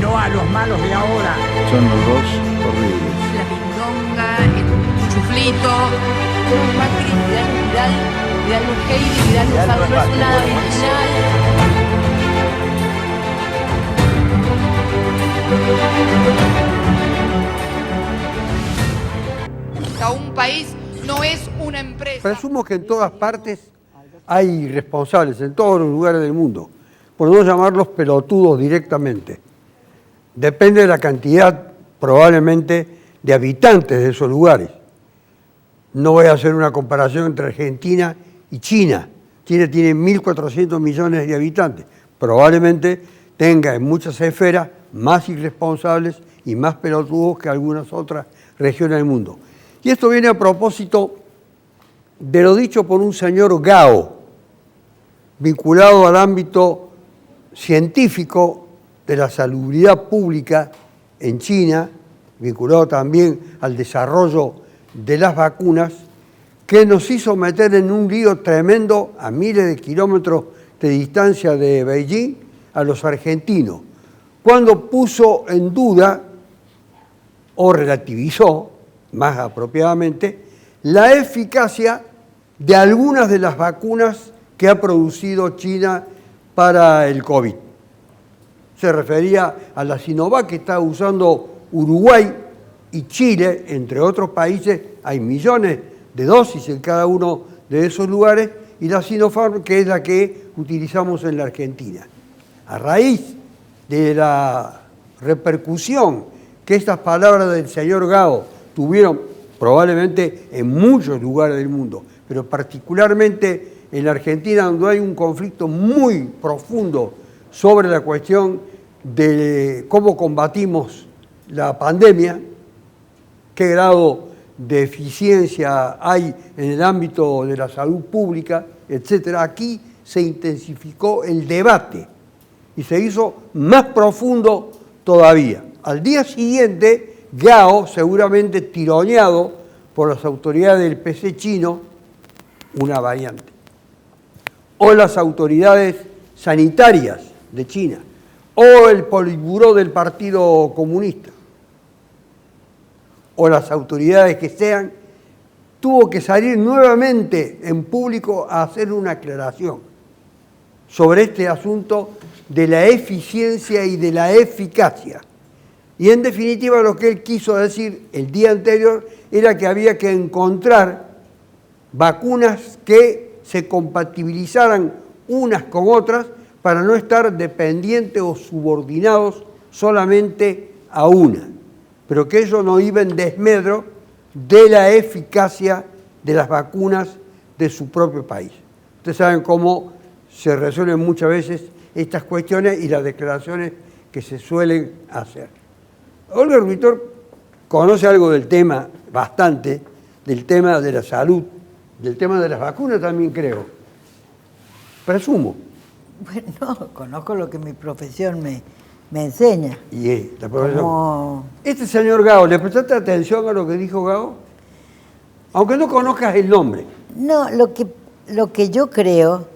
no a los malos de ahora. Son los dos horribles. La pindonga, el chuflito, Macri, Vidal Heidi, Vidal Luján, no es nada original. Un país no es una empresa. Presumo que en todas partes hay responsables, en todos los lugares del mundo, por no llamarlos pelotudos directamente. Depende de la cantidad, probablemente, de habitantes de esos lugares. No voy a hacer una comparación entre Argentina y China. China tiene 1.400 millones de habitantes. Probablemente tenga en muchas esferas más irresponsables y más pelotudos que algunas otras regiones del mundo. Y esto viene a propósito de lo dicho por un señor Gao, vinculado al ámbito científico de la salubridad pública en China, vinculado también al desarrollo de las vacunas, que nos hizo meter en un lío tremendo a miles de kilómetros de distancia de Beijing a los argentinos, cuando puso en duda o relativizó, más apropiadamente, la eficacia de algunas de las vacunas que ha producido China para el COVID. Se refería a la Sinovac que está usando Uruguay y Chile, entre otros países. Hay millones de dosis en cada uno de esos lugares, y la Sinopharm, que es la que utilizamos en la Argentina. A raíz de la repercusión que estas palabras del señor Gao tuvieron probablemente en muchos lugares del mundo, pero particularmente en la Argentina, donde hay un conflicto muy profundo sobre la cuestión de cómo combatimos la pandemia, qué grado de eficiencia hay en el ámbito de la salud pública, etc. Aquí se intensificó el debate y se hizo más profundo todavía. Al día siguiente, Gao, seguramente tironeado por las autoridades del PC chino, una variante, o las autoridades sanitarias de China, o el Politburó del Partido Comunista, o las autoridades que sean, tuvo que salir nuevamente en público a hacer una aclaración sobre este asunto de la eficiencia y de la eficacia. Y en definitiva lo que él quiso decir el día anterior era que había que encontrar vacunas que se compatibilizaran unas con otras para no estar dependientes o subordinados solamente a una, pero que eso no iba en desmedro de la eficacia de las vacunas de su propio país. Ustedes saben cómo se resuelven muchas veces estas cuestiones y las declaraciones que se suelen hacer. Olga Rubitor conoce algo del tema, bastante, del tema de la salud, del tema de las vacunas también creo. Presumo. Bueno, conozco lo que mi profesión me enseña. Y la profesión. Como... Este señor Gao, ¿le prestaste atención a lo que dijo Gao? Aunque no conozcas el nombre. No, lo que yo creo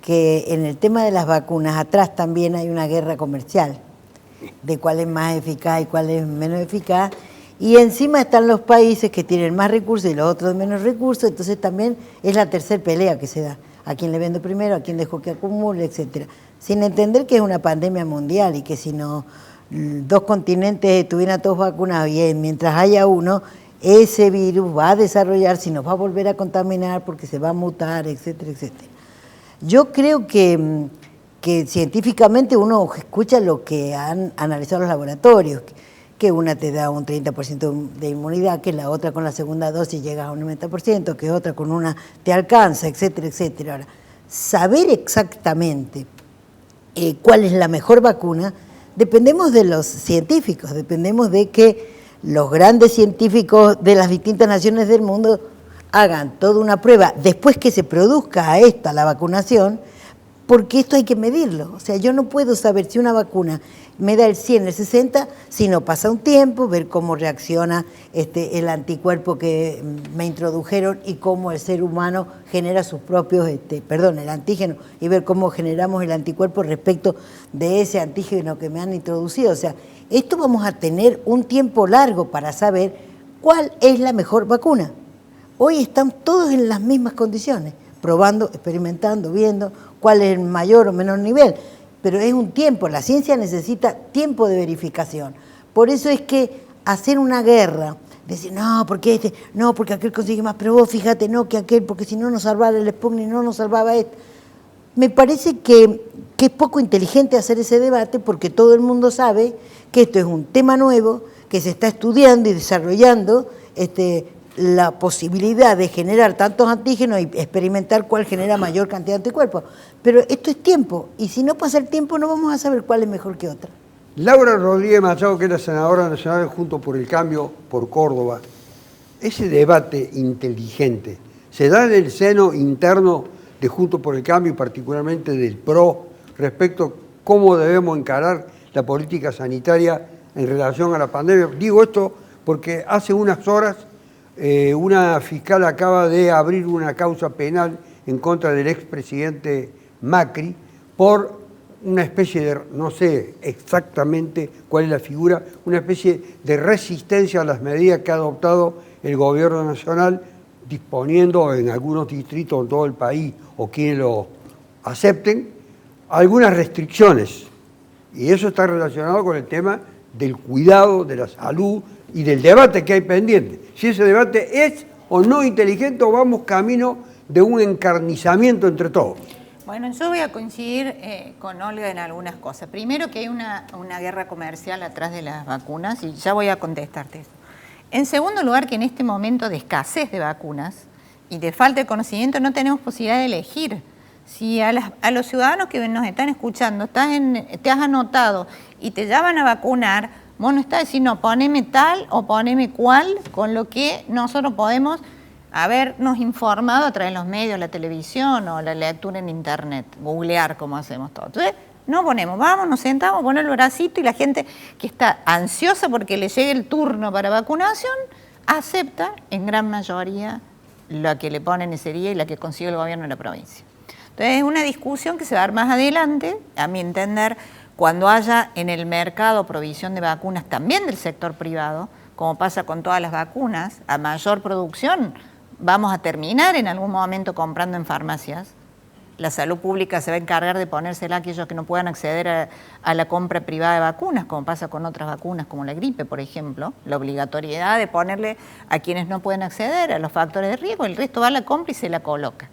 que en el tema de las vacunas, atrás también hay una guerra comercial, de cuál es más eficaz y cuál es menos eficaz, y encima están los países que tienen más recursos y los otros menos recursos, entonces también es la tercera pelea que se da, a quién le vendo primero, a quién dejo que acumule, etcétera, sin entender que es una pandemia mundial y que si no dos continentes estuvieran todos vacunados y mientras haya uno, ese virus va a desarrollarse y nos va a volver a contaminar porque se va a mutar, etcétera, etcétera. Yo creo que científicamente uno escucha lo que han analizado los laboratorios, que una te da un 30% de inmunidad, que la otra con la segunda dosis llega a un 90%, que otra con una te alcanza, etcétera, etcétera. Ahora, saber exactamente cuál es la mejor vacuna, dependemos de los científicos, dependemos de que los grandes científicos de las distintas naciones del mundo hagan toda una prueba, después que se produzca a esta la vacunación, porque esto hay que medirlo. O sea, yo no puedo saber si una vacuna me da el 100, el 60, si no pasa un tiempo, ver cómo reacciona el anticuerpo que me introdujeron y cómo el ser humano genera sus propios, el antígeno, y ver cómo generamos el anticuerpo respecto de ese antígeno que me han introducido. O sea, esto vamos a tener un tiempo largo para saber cuál es la mejor vacuna. Hoy están todos en las mismas condiciones, probando, experimentando, viendo cuál es el mayor o menor nivel. Pero es un tiempo, la ciencia necesita tiempo de verificación. Por eso es que hacer una guerra, decir, no, porque no, porque aquel consigue más, pero vos fíjate, no, que aquel, porque si no nos salvaba el Sputnik, no nos salvaba esto. Me parece que es poco inteligente hacer ese debate porque todo el mundo sabe que esto es un tema nuevo, que se está estudiando y desarrollando la posibilidad de generar tantos antígenos y experimentar cuál genera mayor cantidad de anticuerpos. Pero esto es tiempo, y si no pasa el tiempo no vamos a saber cuál es mejor que otra. Laura Rodríguez Machado, que era senadora nacional Juntos por el Cambio por Córdoba, ese debate inteligente se da en el seno interno de Juntos por el Cambio y particularmente del PRO respecto a cómo debemos encarar la política sanitaria en relación a la pandemia. Digo esto porque hace unas horas una fiscal acaba de abrir una causa penal en contra del expresidente Macri por una especie de, no sé exactamente cuál es la figura, una especie de resistencia a las medidas que ha adoptado el gobierno nacional, disponiendo en algunos distritos en todo el país, o quienes lo acepten, algunas restricciones. Y eso está relacionado con el tema del cuidado, de la salud y del debate que hay pendiente. Si ese debate es o no inteligente, o vamos camino de un encarnizamiento entre todos. Bueno, yo voy a coincidir con Olga en algunas cosas. Primero, que hay una guerra comercial atrás de las vacunas, y ya voy a contestarte eso. En segundo lugar, que en este momento de escasez de vacunas y de falta de conocimiento no tenemos posibilidad de elegir. Si a los ciudadanos que nos están escuchando te has anotado y te llaman a vacunar, vos no estás diciendo poneme tal o poneme cual, con lo que nosotros podemos habernos informado a través de los medios, la televisión o la lectura en internet, googlear como hacemos todos. Entonces, no ponemos, vamos, nos sentamos, ponemos el bracito y la gente que está ansiosa porque le llegue el turno para vacunación, acepta en gran mayoría la que le ponen ese día y la que consigue el gobierno de la provincia. Entonces, es una discusión que se va a dar más adelante, a mi entender, cuando haya en el mercado provisión de vacunas también del sector privado, como pasa con todas las vacunas, a mayor producción, vamos a terminar en algún momento comprando en farmacias. La salud pública se va a encargar de ponérsela a aquellos que no puedan acceder a la compra privada de vacunas, como pasa con otras vacunas, como la gripe, por ejemplo. La obligatoriedad de ponerle a quienes no pueden acceder a los factores de riesgo, el resto va a la compra y se la coloca.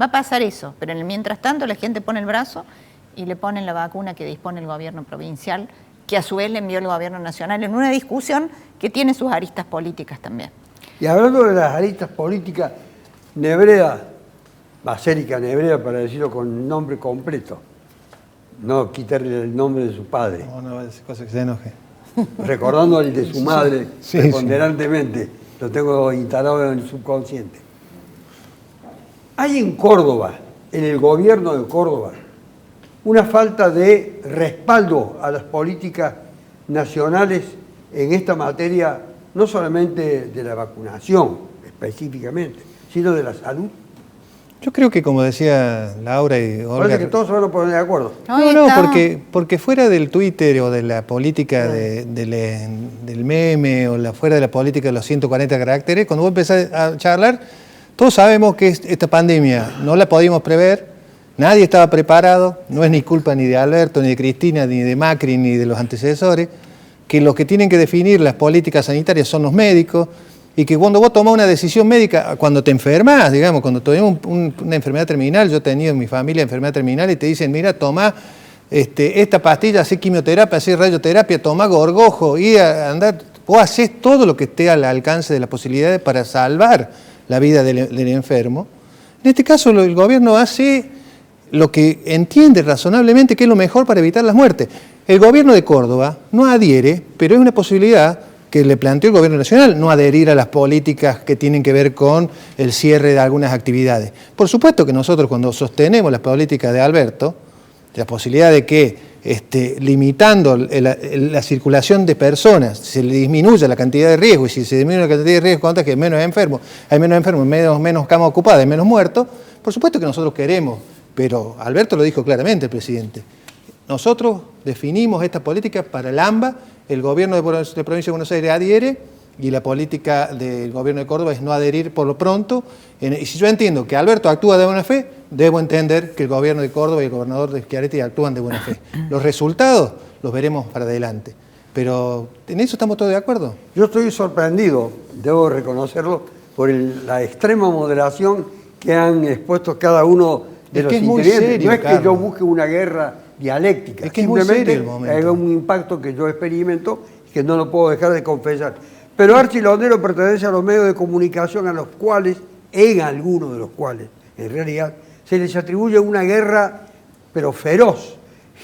Va a pasar eso, pero en el mientras tanto la gente pone el brazo y le ponen la vacuna que dispone el gobierno provincial, que a su vez le envió el gobierno nacional en una discusión que tiene sus aristas políticas también. Y hablando de las aristas políticas, Nebreda, Basérica Nebreda, para decirlo con nombre completo, no quitarle el nombre de su padre. No, es cosa que se enoje. Recordando el de su madre, sí, preponderantemente, sí. Lo tengo instalado en el subconsciente. Hay en Córdoba, en el gobierno de Córdoba, una falta de respaldo a las políticas nacionales en esta materia, no solamente de la vacunación específicamente, sino de la salud. Yo creo que, como decía Laura y Olga... Parece que todos se van a poner de acuerdo. No, porque fuera del Twitter o de la política del meme o fuera de la política de los 140 caracteres, cuando vos empezás a charlar, todos sabemos que esta pandemia no la podíamos prever, nadie estaba preparado, no es ni culpa ni de Alberto, ni de Cristina, ni de Macri, ni de los antecesores, que los que tienen que definir las políticas sanitarias son los médicos, y que cuando vos tomás una decisión médica, cuando te enfermas, digamos, cuando tenés una enfermedad terminal, yo he tenido en mi familia enfermedad terminal y te dicen, mira, tomá esta pastilla, hacé quimioterapia, hacé radioterapia, tomá gorgojo, y andar, vos hacés todo lo que esté al alcance de las posibilidades para salvar la vida del enfermo. En este caso, el gobierno hace lo que entiende razonablemente que es lo mejor para evitar las muertes. El gobierno de Córdoba no adhiere, pero es una posibilidad, que le planteó el gobierno nacional, no adherir a las políticas que tienen que ver con el cierre de algunas actividades. Por supuesto que nosotros cuando sostenemos las políticas de Alberto, la posibilidad de que limitando la circulación de personas se le disminuya la cantidad de riesgo, y si se disminuye la cantidad de riesgo, cuenta que hay menos enfermos, menos camas ocupadas, hay menos muertos, por supuesto que nosotros queremos, pero Alberto lo dijo claramente el presidente, nosotros definimos esta política para el AMBA, el gobierno de Provincia de Buenos Aires adhiere y la política del gobierno de Córdoba es no adherir por lo pronto. Y si yo entiendo que Alberto actúa de buena fe, debo entender que el gobierno de Córdoba y el gobernador de Schiaretti actúan de buena fe. Los resultados los veremos para adelante. Pero ¿en eso estamos todos de acuerdo? Yo estoy sorprendido, debo reconocerlo, por la extrema moderación que han expuesto cada uno de los intervinientes. No es que yo busque una guerra dialéctica, es que simplemente es muy serio el momento. Es un impacto que yo experimento y que no lo puedo dejar de confesar. Pero Archi Londero pertenece a los medios de comunicación a los cuales, en algunos de los cuales, en realidad, se les atribuye una guerra, pero feroz,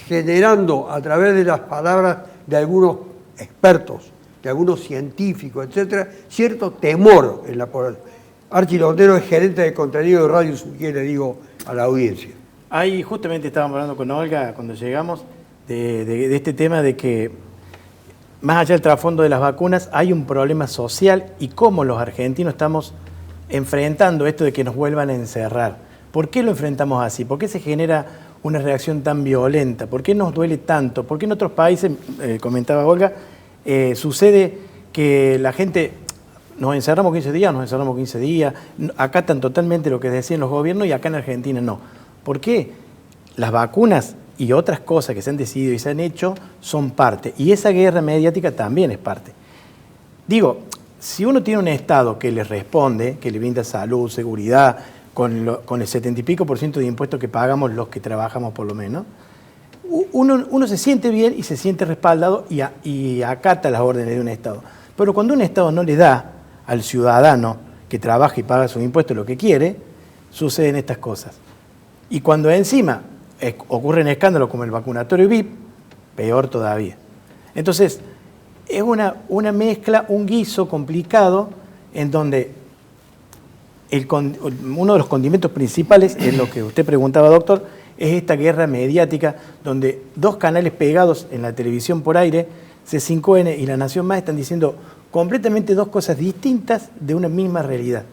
generando a través de las palabras de algunos expertos, de algunos científicos, etcétera, cierto temor en la población. Archi Londero es gerente de contenido de Radio Suquía, le digo a la audiencia. Ahí justamente estábamos hablando con Olga cuando llegamos de este tema de que más allá del trasfondo de las vacunas hay un problema social y cómo los argentinos estamos enfrentando esto de que nos vuelvan a encerrar. ¿Por qué lo enfrentamos así? ¿Por qué se genera una reacción tan violenta? ¿Por qué nos duele tanto? ¿Por qué en otros países, comentaba Olga, sucede que la gente nos encerramos 15 días, acatan totalmente lo que decían los gobiernos y acá en Argentina no? ¿Por qué? Las vacunas y otras cosas que se han decidido y se han hecho son parte. Y esa guerra mediática también es parte. Digo, si uno tiene un Estado que le responde, que le brinda salud, seguridad, con el 70 y pico % de impuestos que pagamos los que trabajamos por lo menos, uno se siente bien y se siente respaldado y acata las órdenes de un Estado. Pero cuando un Estado no le da al ciudadano que trabaja y paga sus impuestos lo que quiere, suceden estas cosas. Y cuando encima ocurren escándalos como el vacunatorio VIP, peor todavía. Entonces, es una mezcla, un guiso complicado en donde uno de los condimentos principales, es lo que usted preguntaba, doctor, es esta guerra mediática donde dos canales pegados en la televisión por aire, C5N y La Nación Más, están diciendo completamente dos cosas distintas de una misma realidad.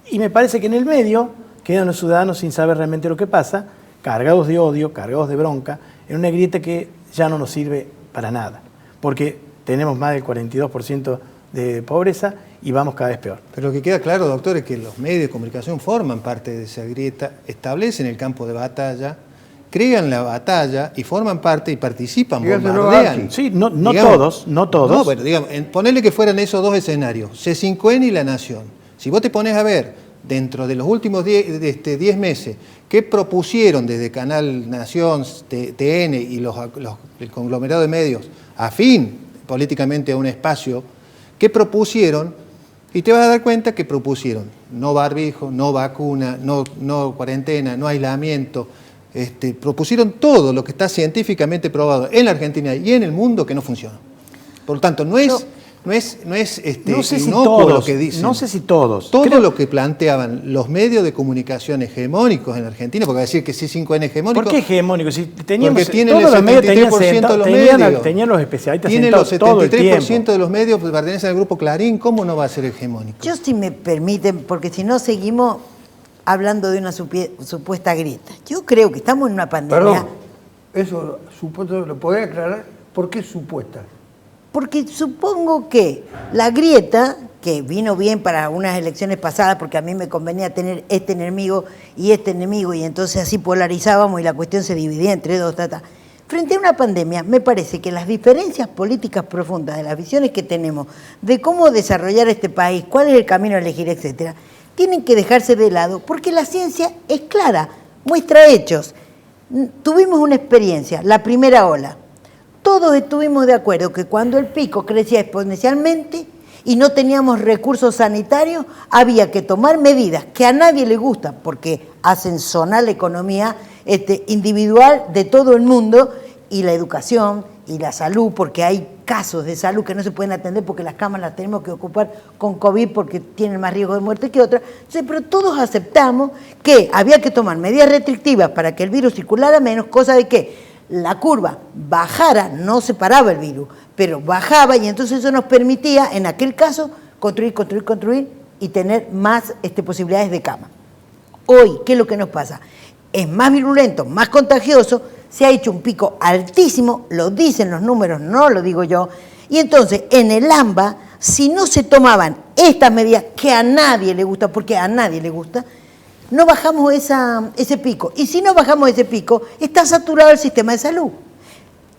Y me parece que en el medio quedan los ciudadanos sin saber realmente lo que pasa, cargados de odio, cargados de bronca, en una grieta que ya no nos sirve para nada, porque tenemos más del 42% de pobreza y vamos cada vez peor. Pero lo que queda claro, doctor, es que los medios de comunicación forman parte de esa grieta, establecen el campo de batalla, crean la batalla y forman parte y participan, bombardean. Sí, no todos. No, bueno, digamos, ponerle que fueran esos dos escenarios, C5N y La Nación. Si vos te pones a ver, dentro de los últimos 10 meses, ¿qué propusieron desde Canal Nación, TN y el conglomerado de medios afín políticamente a un espacio? ¿Qué propusieron? Y te vas a dar cuenta que propusieron no barbijo, no vacuna, no cuarentena, no aislamiento. Propusieron todo lo que está científicamente probado en la Argentina y en el mundo que no funciona. Por lo tanto, no sé si todos, lo que dicen. No sé si todos. Todo lo que planteaban los medios de comunicación hegemónicos en la Argentina, porque decir que C5N hegemónico. ¿Por qué hegemónico? Si teníamos, porque tienen el 73% de los medios. Tenían los especialistas tienen los 73% de los medios que pertenecen al grupo Clarín. ¿Cómo no va a ser hegemónico? Yo, si me permiten, porque si no seguimos hablando de una supuesta grieta. Yo creo que estamos en una pandemia. Perdón, eso supuesto, ¿lo podés aclarar? ¿Por qué supuesta? Porque supongo que la grieta, que vino bien para unas elecciones pasadas, porque a mí me convenía tener este enemigo, y entonces así polarizábamos y la cuestión se dividía entre dos. Frente a una pandemia, me parece que las diferencias políticas profundas de las visiones que tenemos de cómo desarrollar este país, cuál es el camino a elegir, etcétera, tienen que dejarse de lado, porque la ciencia es clara, muestra hechos. Tuvimos una experiencia, la primera ola. Todos estuvimos de acuerdo que cuando el pico crecía exponencialmente y no teníamos recursos sanitarios, había que tomar medidas que a nadie le gustan porque hacen sonar la economía individual de todo el mundo y la educación y la salud, porque hay casos de salud que no se pueden atender porque las camas las tenemos que ocupar con COVID porque tienen más riesgo de muerte que otras. Entonces, pero todos aceptamos que había que tomar medidas restrictivas para que el virus circulara menos, cosa de que la curva bajara, no se paraba el virus, pero bajaba, y entonces eso nos permitía, en aquel caso, construir y tener más posibilidades de cama. Hoy, ¿qué es lo que nos pasa? Es más virulento, más contagioso, se ha hecho un pico altísimo, lo dicen los números, no lo digo yo, y entonces en el AMBA, si no se tomaban estas medidas, que a nadie le gusta, porque a nadie le gusta, no bajamos ese pico. Y si no bajamos ese pico, está saturado el sistema de salud.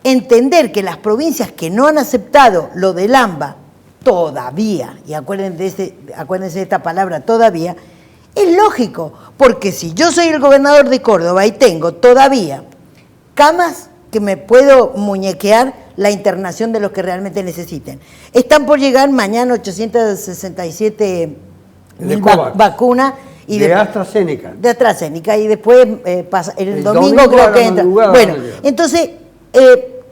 Entender que las provincias que no han aceptado lo del AMBA todavía, y acuérdense de esta palabra todavía, es lógico, porque si yo soy el gobernador de Córdoba y tengo todavía camas que me puedo muñequear la internación de los que realmente necesiten. Están por llegar mañana 867 mil vacunas. Y de AstraZeneca. De AstraZeneca, y después pasa el domingo creo que entra. Bueno, entonces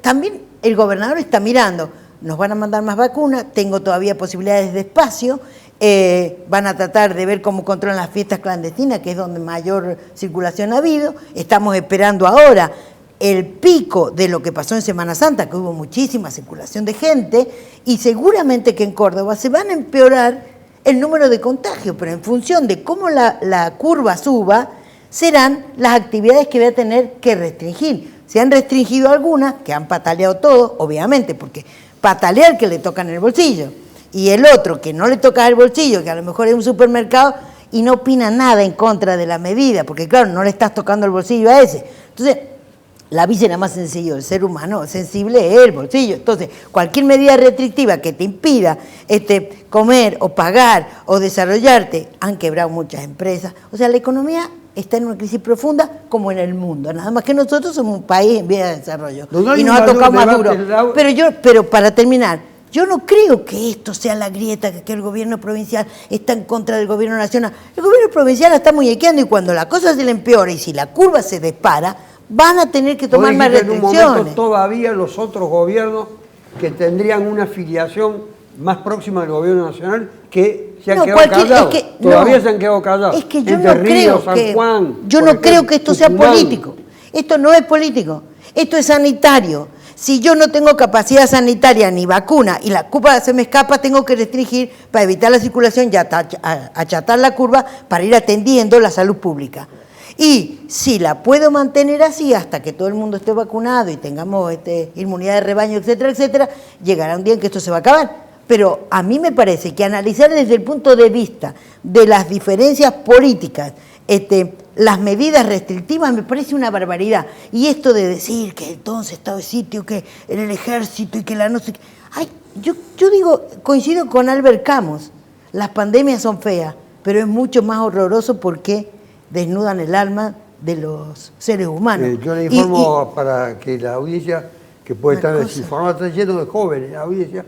también el gobernador está mirando, nos van a mandar más vacunas, tengo todavía posibilidades de espacio, van a tratar de ver cómo controlan las fiestas clandestinas, que es donde mayor circulación ha habido. Estamos esperando ahora el pico de lo que pasó en Semana Santa, que hubo muchísima circulación de gente, y seguramente que en Córdoba se van a empeorar el número de contagios, pero en función de cómo la curva suba, serán las actividades que voy a tener que restringir. Se han restringido algunas, que han pataleado todo, obviamente, porque patalea el que le toca en el bolsillo, y el otro que no le toca el bolsillo, que a lo mejor es un supermercado, y no opina nada en contra de la medida, porque claro, no le estás tocando el bolsillo a ese. Entonces, la vida era más sencillo, el ser humano sensible es el bolsillo. Entonces, cualquier medida restrictiva que te impida comer o pagar o desarrollarte, han quebrado muchas empresas. O sea, la economía está en una crisis profunda como en el mundo. Nada más que nosotros somos un país en vía de desarrollo. Y nos ha tocado más duro. Pero para terminar, yo no creo que esto sea la grieta, que el gobierno provincial está en contra del gobierno nacional. El gobierno provincial la está muñequeando, y cuando la cosa se le empeora y si la curva se dispara, van a tener que tomar más restricciones. En un momento todavía los otros gobiernos que tendrían una afiliación más próxima del gobierno nacional que se han quedado callados. Todavía se han quedado callados. Es que yo no creo que esto sea político. Esto no es político. Esto es sanitario. Si yo no tengo capacidad sanitaria ni vacuna y la curva se me escapa, tengo que restringir para evitar la circulación y achatar la curva para ir atendiendo la salud pública. Y si la puedo mantener así hasta que todo el mundo esté vacunado y tengamos inmunidad de rebaño, etcétera, etcétera, llegará un día en que esto se va a acabar. Pero a mí me parece que analizar desde el punto de vista de las diferencias políticas, las medidas restrictivas, me parece una barbaridad. Y esto de decir que entonces estado de sitio, que el ejército y que la no sé qué. Ay, yo digo, coincido con Albert Camus, las pandemias son feas, pero es mucho más horroroso porque desnudan el alma de los seres humanos. Yo le informo para que la audiencia, que puede estar desinformada, está lleno de jóvenes la audiencia,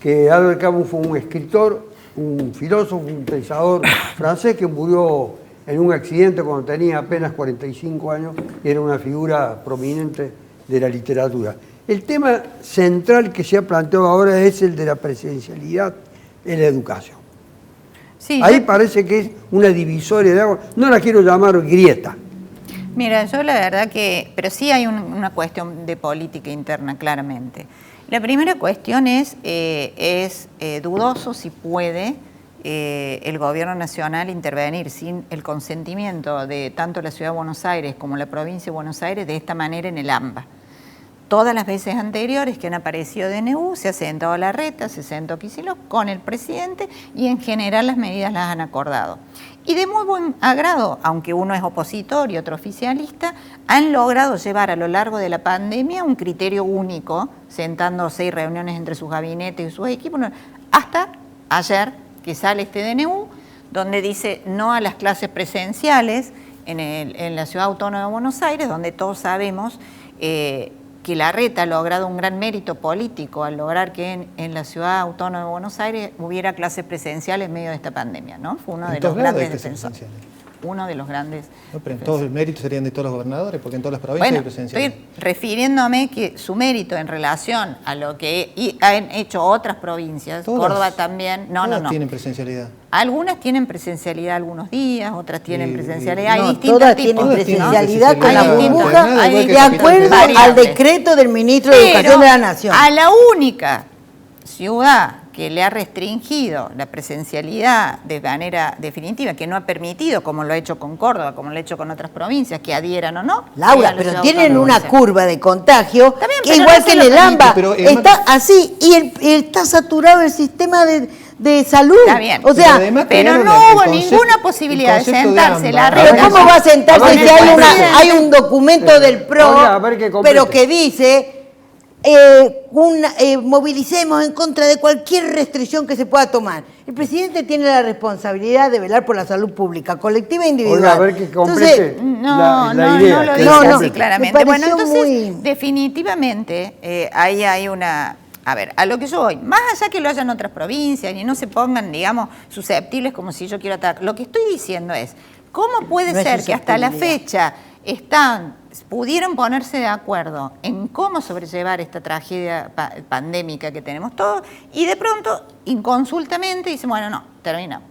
que Albert Camus fue un escritor, un filósofo, un pensador francés que murió en un accidente cuando tenía apenas 45 años y era una figura prominente de la literatura. El tema central que se ha planteado ahora es el de la presencialidad en la educación. Sí, ahí parece que es una divisoria de agua, no la quiero llamar grieta. Mira, yo la verdad que, pero sí hay una cuestión de política interna, claramente. La primera cuestión es dudoso si puede el gobierno nacional intervenir sin el consentimiento de tanto la Ciudad de Buenos Aires como la provincia de Buenos Aires de esta manera en el AMBA. Todas las veces anteriores que han aparecido DNU, se ha sentado Larreta, se sentó Kicillof con el presidente y en general las medidas las han acordado. Y de muy buen agrado, aunque uno es opositor y otro oficialista, han logrado llevar a lo largo de la pandemia un criterio único, sentando 6 reuniones entre sus gabinetes y sus equipos, hasta ayer que sale este DNU, donde dice no a las clases presenciales en la Ciudad Autónoma de Buenos Aires, donde todos sabemos que Larreta ha logrado un gran mérito político al lograr que en la Ciudad Autónoma de Buenos Aires hubiera clases presenciales en medio de esta pandemia, ¿no? Fue uno de los grandes defensores. uno de los grandes... No, pero en todos los méritos serían de todos los gobernadores, porque en todas las provincias hay presencialidad. Estoy refiriéndome que su mérito en relación a lo que han hecho otras provincias, Todas, Córdoba también, todas tienen presencialidad. Algunas tienen presencialidad algunos días, otras tienen presencialidad. Hay No, distintos todas tipos. tienen ¿no? presencialidad con la Hay distintos- burbuja hay de distintos acuerdo al variables. decreto del ministro de Pero Educación de la Nación. a la única ciudad que le ha restringido la presencialidad de manera definitiva, que no ha permitido, como lo ha hecho con Córdoba, como lo ha hecho con otras provincias, que adhieran o no. Laura, sea la pero ciudad tienen autónoma. una curva de contagio Está bien, que pero igual no que se en lo el AMBA, permite, pero, está así y está saturado el sistema de salud. Está bien. O sea, además pero crearon no el hubo concepto- ninguna el posibilidad de concepto de sentarse AMBA. la pero reunión ¿cómo va a sentarse con si el hay presidente? un documento del PRO, Oiga, a ver qué complete. pero que dice movilicemos en contra de cualquier restricción que se pueda tomar? El presidente tiene la responsabilidad de velar por la salud pública, colectiva e individual. Oiga, a ver que complete No, la no, idea. no lo que dice no, complete. así me claramente. Bueno, pareció entonces, muy- definitivamente, ahí hay una... A ver, a lo que yo voy, más allá que lo hayan otras provincias y no se pongan, digamos, susceptibles como si yo quiero atacar, lo que estoy diciendo es, ¿cómo puede No es ser que hasta la susceptibilidad. fecha pudieron ponerse de acuerdo en cómo sobrellevar esta tragedia pandémica que tenemos todos y de pronto, inconsultamente, dicen, bueno, no, terminamos?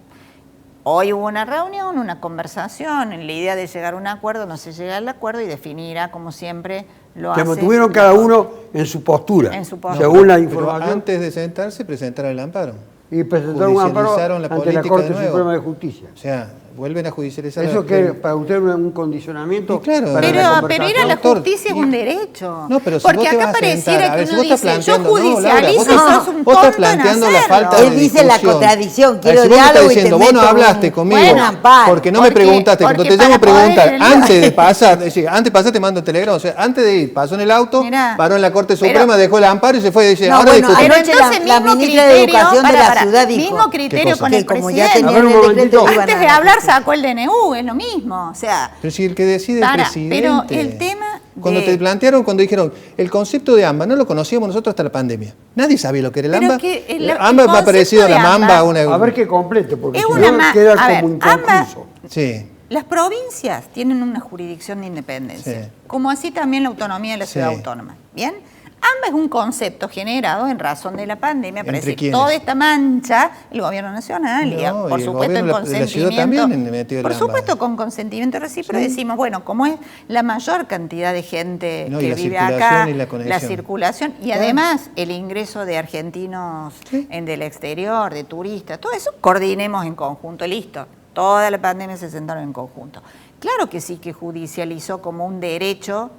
Hoy hubo una reunión, una conversación, en la idea de llegar a un acuerdo, no se llega al acuerdo y definirá, como siempre lo Se hace. mantuvieron cada uno en su postura, En su postura. según la Pero información, antes de sentarse, presentaron el amparo. y presentaron un amparo Judicializaron la ante la política Corte de nuevo. Suprema de Justicia. O sea, vuelven a judicializar. ¿Eso que para usted es un condicionamiento? Y claro, para la Pero ir a conversación? la Doctor, justicia es un derecho. No, pero si porque vos te acá vas a sentar, pareciera a ver, que si uno vos estás dice, yo planteando- no, Laura, judicializo vos y estás- sos un vos estás tonto en planteando la hacerlo. falta de Él dice la discusión. contradicción, A ver, quiero si vos me estás diálogo y te diciendo, vos no meto hablaste un- conmigo, Bueno, amparo. porque no me Porque- preguntaste, cuando porque te llamo a para poder preguntar, el- antes de pasar, es decir, antes de pasar te mando el telegrama, o sea, antes de ir, pasó en el auto, Mirá, paró en la Corte pero- Suprema, dejó el amparo y se fue y dice, No, ahora bueno, discutimos. Pero Anoche entonces la mismo ministra de criterio, Educación de la para, ciudad dijo, mismo criterio ¿Qué cosa? con que el como ya presidente. tenían A ver, el un decreto momentito. iban Antes a de la hablar justicia. sacó el DNU, es lo mismo. O sea, Pero si el que decide Para, el presidente. pero el tema Cuando de- te plantearon, cuando dijeron, el concepto de AMBA no lo conocíamos nosotros hasta la pandemia. Nadie sabía lo que era el Pero AMBA. que el AMBA me ha concepto parecido a de la mamba, AMBA- una... A ver que complete, porque Es si una no ma- queda a ver, como AMBA- inconcluso. Sí. las provincias tienen una jurisdicción de independencia, Sí. como así también la autonomía de la ciudad Sí. autónoma. ¿Bien? AMBA es un concepto generado en razón de la pandemia para ¿Entre decir quiénes? toda esta mancha, el gobierno nacional, y No, por y el supuesto gobierno en de la ciudad consentimiento. también metió el Por AMBA. supuesto con consentimiento recíproco decimos, bueno, como es la mayor cantidad de gente No, y que la vive circulación acá, y la conexión. circulación y además el ingreso de argentinos Sí. del exterior, de turistas, todo eso coordinemos en conjunto, listo. Toda la pandemia se sentaron en conjunto. Claro que sí que judicializó como un derecho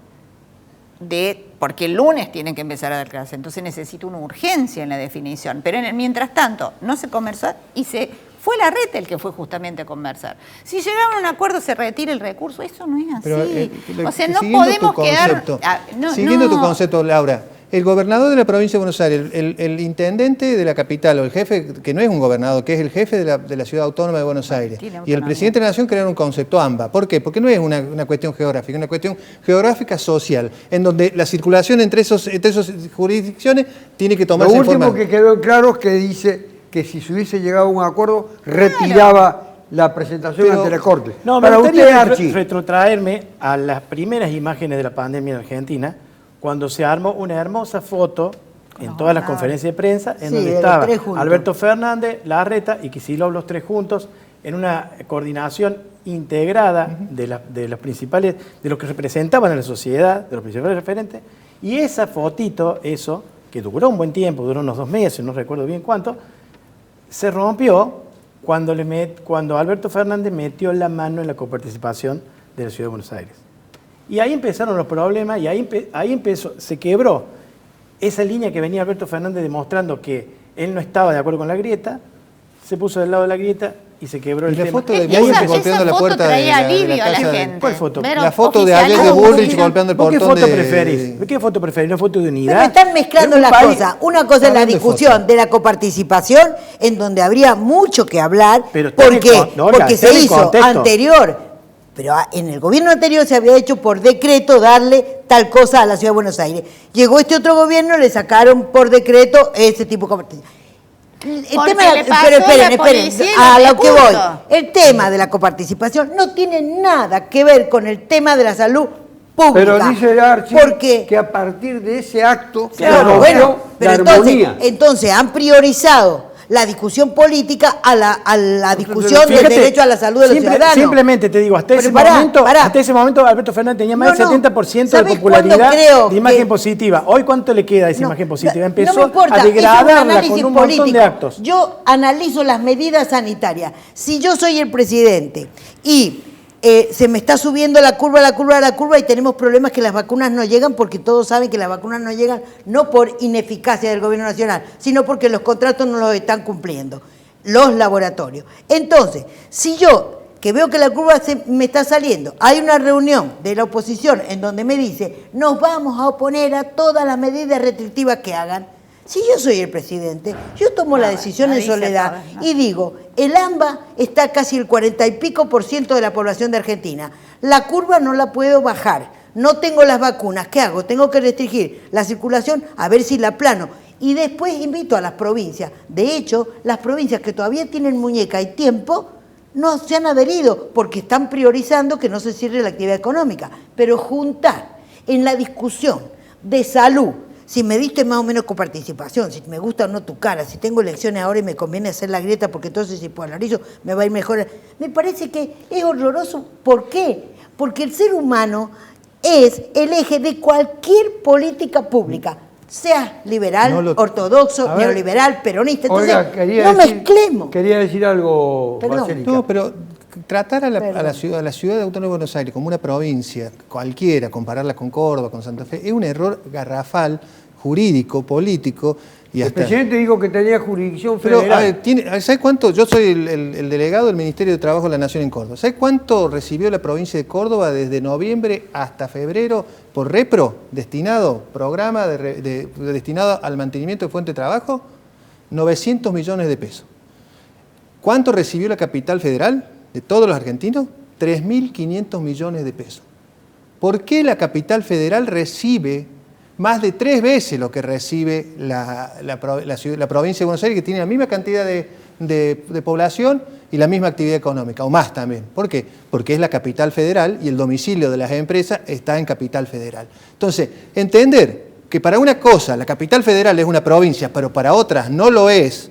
porque el lunes tienen que empezar a dar clases, entonces necesita una urgencia en la definición. Pero mientras tanto, no se conversó y fue la reta el que fue justamente a conversar. Si llegaron a un acuerdo, se retira el recurso, eso no es así. Pero, o sea, no siguiendo podemos tu quedar... concepto, no, siguiendo no. tu concepto, Laura, el gobernador de la provincia de Buenos Aires, el intendente de la capital, o el jefe, que no es un gobernador, que es el jefe de la ciudad autónoma de Buenos Aires, Tiene y el autonomía. presidente de la Nación crearon un concepto AMBA. ¿Por qué? Porque no es una cuestión geográfica, es una cuestión geográfica social, en donde la circulación entre esas jurisdicciones tiene que Lo tomarse en último forma... que quedó claro es que dice que si se hubiese llegado a un acuerdo, retiraba la presentación Pero- ante la Corte. No, Para me usted, gustaría Archie, retrotraerme a las primeras imágenes de la pandemia en Argentina, cuando se armó una hermosa foto en todas las conferencias de prensa, en Sí, donde de los estaba tres juntos. Alberto Fernández, Larreta y Kicillof, los tres juntos, en una coordinación integrada de los principales, de los que representaban a la sociedad, de los principales referentes, y esa fotito, eso, que duró un buen tiempo, duró unos 2 meses, no recuerdo bien cuánto, se rompió cuando Alberto Fernández metió la mano en la coparticipación de la Ciudad de Buenos Aires. Y ahí empezaron los problemas y ahí empezó, se quebró esa línea que venía Alberto Fernández demostrando que él no estaba de acuerdo con la grieta, se puso del lado de la grieta y se quebró Y el la tema. foto de Y ahí Bullrich empezó. golpeando la foto puerta de traía la alivio a la casa de- gente. ¿Cuál foto? Pero La foto de ayer de oficialismo, Bullrich mira, golpeando el ¿Vos qué portón foto de... preferís? ¿Qué foto preferís? ¿Una foto de unidad? Pero están mezclando Un las país- cosas. Una cosa es la Hablando de discusión fotos. de la coparticipación, en donde habría mucho que hablar, Pero está en el porque, con- no, Olga, porque está se en el hizo contexto. anterior. Pero en el gobierno anterior se había hecho por decreto darle tal cosa a la Ciudad de Buenos Aires. Llegó este otro gobierno, le sacaron por decreto ese tipo de coparticipación. El Porque tema, le pasó pero a la esperen, policía y a los lo que voy. recursos. El tema de la coparticipación no tiene nada que ver con el tema de la salud pública. Pero dice Archie porque que a partir de ese acto se claro, rompió bueno, pero la armonía. entonces han priorizado la discusión política a la discusión del Fíjate, derecho a la salud de los ciudadanos. Simplemente te digo, hasta Pero ese, pará, momento, pará. hasta ese momento Alberto Fernández tenía más del 70% de ¿sabés popularidad cuándo creo de imagen que- positiva. Hoy, ¿cuánto le queda a esa imagen positiva? No me Empezó importa, a eso es un degradarla análisis con un montón político. de actos. Yo analizo las medidas sanitarias. Si yo soy el presidente y se me está subiendo la curva y tenemos problemas que las vacunas no llegan, porque todos saben que las vacunas no llegan no por ineficacia del gobierno nacional, sino porque los contratos no los están cumpliendo los laboratorios. Entonces, si yo, que veo que la curva me está saliendo, hay una reunión de la oposición en donde me dice, nos vamos a oponer a todas las medidas restrictivas que hagan. Si yo soy el presidente, yo tomo la decisión no en dice soledad todas, no. y digo, el AMBA está casi el 40 y pico % de la población de Argentina. La curva no la puedo bajar. No tengo las vacunas. ¿Qué hago? Tengo que restringir la circulación a ver si la aplano. Y después invito a las provincias. De hecho, las provincias que todavía tienen muñeca y tiempo no se han adherido porque están priorizando que no se cierre la actividad económica. Pero juntar en la discusión de salud, si me diste más o menos coparticipación, si me gusta o no tu cara, si tengo elecciones ahora y me conviene hacer la grieta porque entonces si polarizo me va a ir mejor. Me parece que es horroroso. ¿Por qué? Porque el ser humano es el eje de cualquier política pública, sea liberal, No lo- ortodoxo, A ver. neoliberal, peronista. Entonces, Oiga, no mezclemos. quería decir algo, Perdón. Basélica. No, pero tratar a la Perdón. ciudad autónoma de Buenos Aires como una provincia cualquiera, compararla con Córdoba, con Santa Fe, es un error garrafal, jurídico, político y El hasta... presidente dijo que tenía jurisdicción Pero, federal. a ver, ¿sabes cuánto? Yo soy el delegado del Ministerio de Trabajo de la Nación en Córdoba. ¿Sabes cuánto recibió la provincia de Córdoba desde noviembre hasta febrero por repro, programa destinado al mantenimiento de fuente de trabajo? 900 millones de pesos. ¿Cuánto recibió la capital federal de todos los argentinos? 3.500 millones de pesos. ¿Por qué la capital federal recibe más de 3 veces lo que recibe la provincia de Buenos Aires, que tiene la misma cantidad de población y la misma actividad económica, o más también? ¿Por qué? Porque es la capital federal y el domicilio de las empresas está en capital federal. Entonces, entender que para una cosa la capital federal es una provincia, pero para otras no lo es,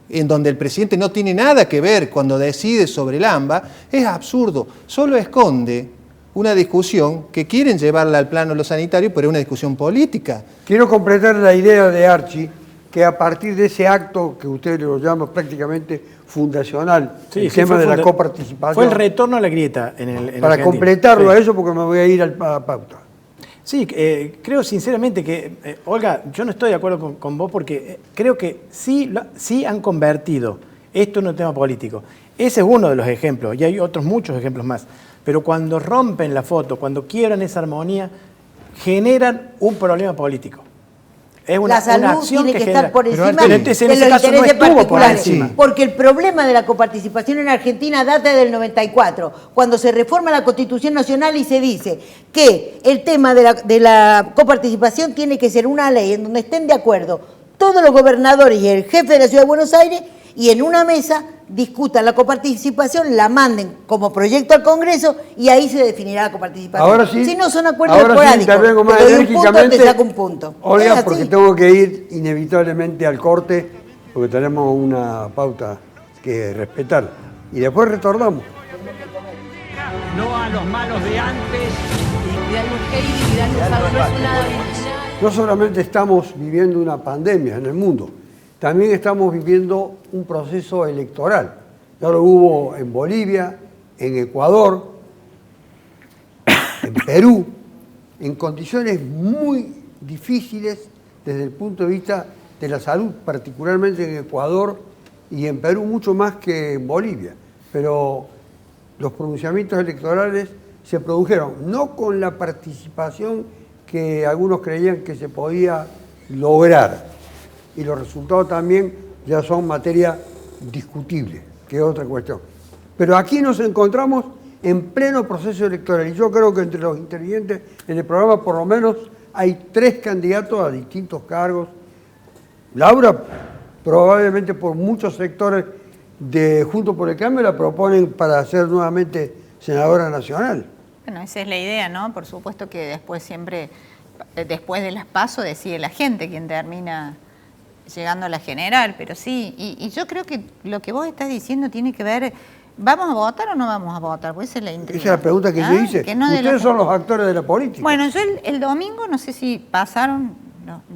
en donde el presidente no tiene nada que ver cuando decide sobre el AMBA, es absurdo. Solo esconde una discusión que quieren llevarla al plano de lo sanitario, pero es una discusión política. Quiero completar la idea de Archie, que a partir de ese acto que usted lo llama prácticamente fundacional, el tema de la coparticipación. Fue el retorno a la grieta en el para Argentina. completarlo Sí. a eso, porque me voy a ir a pauta. Sí, creo sinceramente que, Olga, yo no estoy de acuerdo con vos porque creo que sí han convertido esto en un tema político. Ese es uno de los ejemplos y hay otros muchos ejemplos más. Pero cuando rompen la foto, cuando quiebran esa armonía, generan un problema político. Es una La salud acción tiene que genera. estar por Pero encima antes- de en ese los caso no intereses estuvo por particulares. encima. Porque el problema de la coparticipación en Argentina data del 94, cuando se reforma la Constitución Nacional y se dice que el tema de la coparticipación tiene que ser una ley en donde estén de acuerdo todos los gobernadores y el jefe de la Ciudad de Buenos Aires y en una mesa discutan la coparticipación, la manden como proyecto al Congreso y ahí se definirá la coparticipación. Ahora sí, si no son acuerdos ahora sí esporádicos, intervengo más te doy un punto, enérgicamente. te saco un punto. Es Olga, así. porque tengo que ir inevitablemente al corte, porque tenemos una pauta que respetar. Y después retornamos. No a los malos de antes. Vidal Luqueira, Vidal Luzardo, no es una habilidad. No solamente estamos viviendo una pandemia en el mundo, también estamos viviendo un proceso electoral. Ya lo hubo en Bolivia, en Ecuador, en Perú, en condiciones muy difíciles desde el punto de vista de la salud, particularmente en Ecuador y en Perú mucho más que en Bolivia. Pero los pronunciamientos electorales se produjeron no con la participación que algunos creían que se podía lograr, y los resultados también ya son materia discutible, que es otra cuestión. Pero aquí nos encontramos en pleno proceso electoral, y yo creo que entre los intervinientes en el programa por lo menos hay 3 candidatos a distintos cargos. Laura probablemente por muchos sectores de Juntos por el Cambio la proponen para ser nuevamente senadora nacional. Bueno, esa es la idea, ¿no? Por supuesto que después siempre, después de las PASO decide la gente quien termina llegando a la general, pero sí, y yo creo que lo que vos estás diciendo tiene que ver, ¿vamos a votar o no vamos a votar? Pues esa es la intriga. Esa es la pregunta que yo hice. Que no de Ustedes son los actores de la política. Bueno, yo el domingo, no sé si pasaron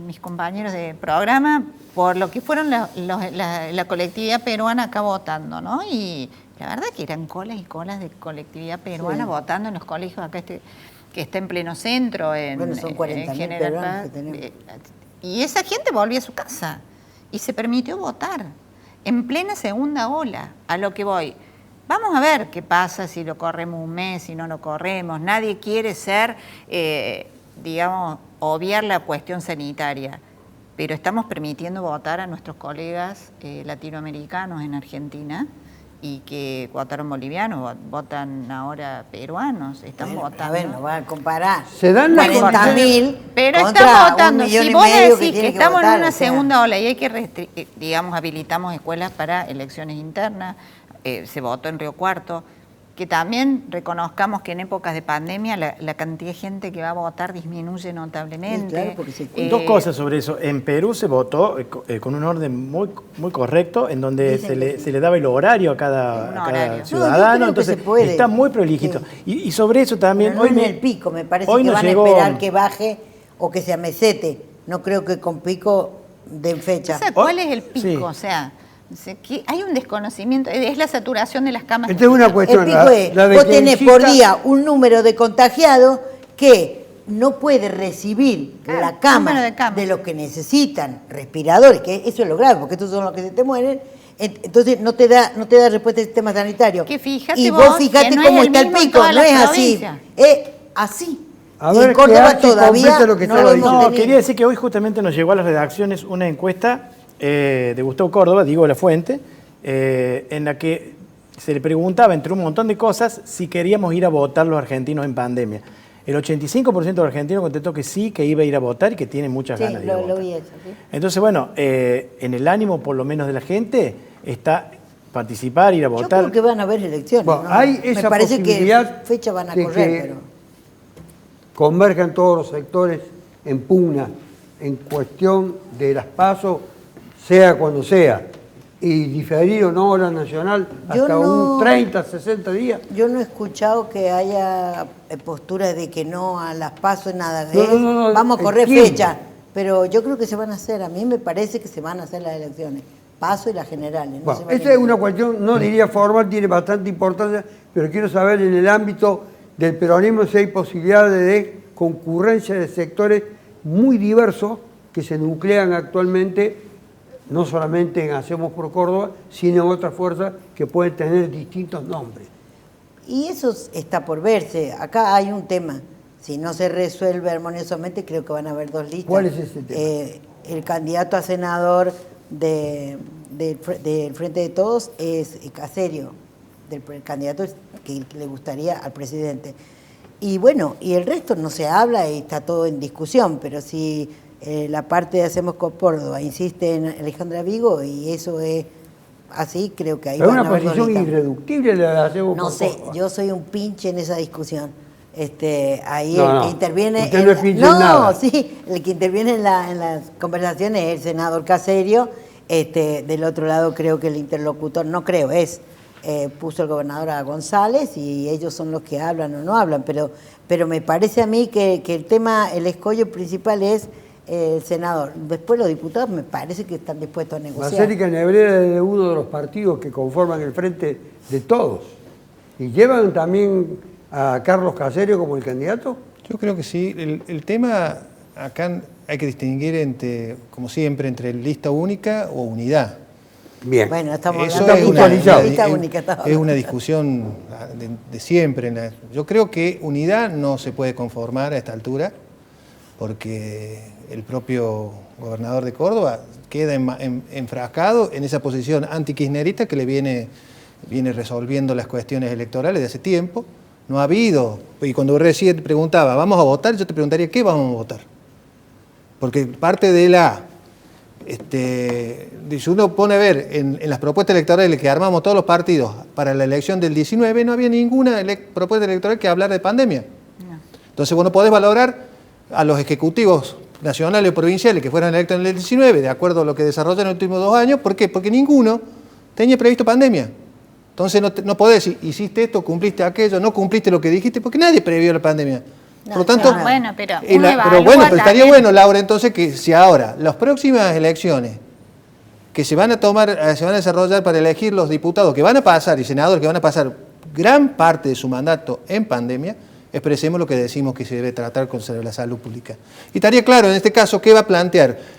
mis compañeros de programa por lo que fueron la colectividad peruana acá votando, ¿no? Y la verdad que eran colas y colas de colectividad peruana votando en los colegios acá que está en pleno centro, Bueno, son 40.000 peruanos que tenemos. Y esa gente volvió a su casa y se permitió votar en plena segunda ola, a lo que voy. Vamos a ver qué pasa si lo corremos un mes, si no lo corremos. Nadie quiere ser, digamos, obviar la cuestión sanitaria, pero estamos permitiendo votar a nuestros colegas latinoamericanos en Argentina y que votaron bolivianos, votan ahora peruanos, están votando. Bueno, va a comparar. Se dan las 40.000 pero contra están votando. 1,5 Si vos me millones decís que tiene estamos votar, en una o sea. segunda ola y hay que digamos, habilitamos escuelas para elecciones internas, se votó en Río Cuarto, que también reconozcamos que en épocas de pandemia la cantidad de gente que va a votar disminuye notablemente. Sí, claro, porque Dos cosas sobre eso. En Perú se votó con un orden muy correcto, en donde se le daba el horario a cada horario. ciudadano, No, yo creo que entonces se puede. está muy prolijito. Sí. Y sobre eso también... Pero no en el pico, me parece hoy que nos van llegó- a esperar que baje o que se amesete. No creo que con pico den fecha. O sea, ¿cuál es el pico? Sí. O sea, que hay un desconocimiento, es la saturación de las camas. Esta es una El cuestión. pico es, la de vos que tenés exista- por día un número de contagiados que no puede recibir Claro, la cama número de camas. de los que necesitan respiradores, que eso es lo grave, porque estos son los que se te mueren. Entonces no te da respuesta el sistema sanitario. Que fíjate y vos vos fíjate que no cómo es el está el mismo en pico, todas no las es así, provincias. es así. A Y ver, en que Córdoba Archie todavía complete lo que no estaba lo hemos No, tenido. quería decir que hoy justamente nos llegó a las redacciones una encuesta de Gustavo Córdoba, digo la fuente, en la que se le preguntaba, entre un montón de cosas, si queríamos ir a votar los argentinos en pandemia. El 85% de los argentinos contestó que sí, que iba a ir a votar y que tiene muchas Sí, ganas de ir a lo votar. vi eso, sí. Entonces, bueno, en el ánimo por lo menos de la gente está participar, ir a Yo votar. creo que van a haber elecciones. Bueno, ¿no? hay Me esa parece que posibilidad fecha van a de correr, que pero... converjan todos los sectores en pugna en cuestión de las PASO, sea cuando sea, y diferir o no la nacional Yo hasta no- un 30, 60 días. Yo no he escuchado que haya posturas de que no a las pasos, nada. No, Es, no, vamos a el correr tiempo. fecha, pero yo creo que se van a hacer. A mí me parece que se van a hacer las elecciones. Paso y las generales. No Bueno, se van a esta es ir. una cuestión, no diría formal, tiene bastante importancia, pero quiero saber en el ámbito del peronismo si hay posibilidades de concurrencia de sectores muy diversos que se nuclean actualmente, no solamente en Hacemos por Córdoba, sino en otras fuerzas que pueden tener distintos nombres. Y eso está por verse. Acá hay un tema. Si no se resuelve armoniosamente, creo que van a haber dos listas. ¿Cuál es ese tema? El candidato a senador del Frente de Todos es Caserio, el candidato que le gustaría al presidente. Y bueno, y el resto no se habla y está todo en discusión, pero si la parte de Hacemos con Córdoba insiste en Alejandra Vigo y eso es así, creo que ahí Es van a una haber dos posición listas. irreductible la de Hacemos No por sé, Córdoba. yo soy un pinche en esa discusión. Ahí No, el no, que interviene. usted no es pinche en nada. Sí, el que interviene en las conversaciones es el senador Caserio. Del otro lado, creo que el interlocutor, no creo, puso el gobernador a González y ellos son los que hablan o no hablan. Pero me parece a mí que el tema, el escollo principal es el senador. Después los diputados me parece que están dispuestos a negociar. Macérica Nebrera es de uno de los partidos que conforman el Frente de Todos. ¿Y llevan también a Carlos Caserio como el candidato? Yo creo que sí. El tema acá hay que distinguir entre, como siempre, entre lista única o unidad. Bien. Bueno, estamos Eso hablando es de puntualizado. lista única, estamos es una hablando. discusión de siempre. Yo creo que unidad no se puede conformar a esta altura, porque el propio gobernador de Córdoba queda enfrascado en esa posición antikirchnerista que le viene resolviendo las cuestiones electorales de hace tiempo. No ha habido, y cuando recién te preguntaba, ¿vamos a votar? Yo te preguntaría, ¿qué vamos a votar? Porque parte de la si uno pone a ver en las propuestas electorales que armamos todos los partidos para la elección del 19, no había ninguna propuesta electoral que hablara de pandemia. No. Entonces vos no podés valorar a los ejecutivos nacionales o provinciales que fueron electos en el 19, de acuerdo a lo que desarrollaron en los últimos 2 años. ¿Por qué? Porque ninguno tenía previsto pandemia. Entonces no podés decir, hiciste esto, cumpliste aquello, no cumpliste lo que dijiste, porque nadie previó la pandemia. Por lo tanto, bueno, pero estaría bueno, Laura, entonces que si ahora las próximas elecciones que se van a desarrollar para elegir los diputados que van a pasar y senadores que van a pasar gran parte de su mandato en pandemia, expresemos lo que decimos que se debe tratar con la salud pública. Y estaría claro en este caso qué va a plantear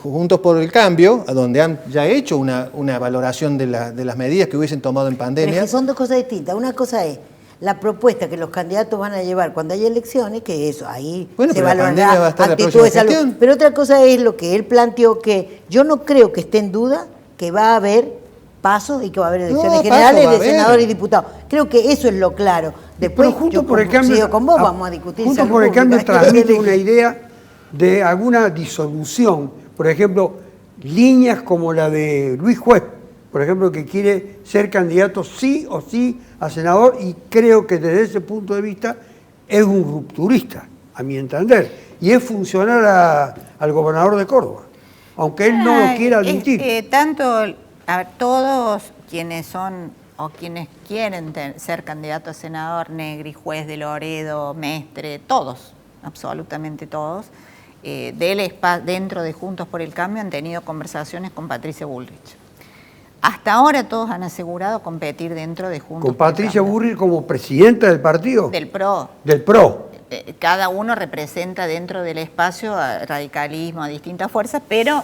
Juntos por el Cambio, a donde han ya hecho una valoración de las medidas que hubiesen tomado en pandemia. Pero es que son dos cosas distintas. Una cosa es la propuesta que los candidatos van a llevar cuando hay elecciones, que eso, ahí se valorará actitud de salud. Pero otra cosa es lo que él planteó, que yo no creo que esté en duda que va a haber pasos y que va a haber elecciones generales de senadores y diputados. Creo que eso es lo claro. Después, yo coincido con vos, vamos a discutir Juntos por el Cambio transmite una idea de alguna disolución. Por ejemplo, líneas como la de Luis Juez, por ejemplo, que quiere ser candidato sí o sí a senador, y creo que desde ese punto de vista es un rupturista, a mi entender, y es funcional al gobernador de Córdoba, aunque él no lo quiera admitir. Todos quienes son o quienes quieren ser candidato a senador, Negri, Juez de Loredo, Mestre, todos, absolutamente todos, dentro de Juntos por el Cambio han tenido conversaciones con Patricia Bullrich. Hasta ahora todos han asegurado competir dentro de Juntos ¿Con Patricia Bullrich como presidenta del partido? Del PRO. Del PRO. Cada uno representa dentro del espacio a radicalismo, a distintas fuerzas, pero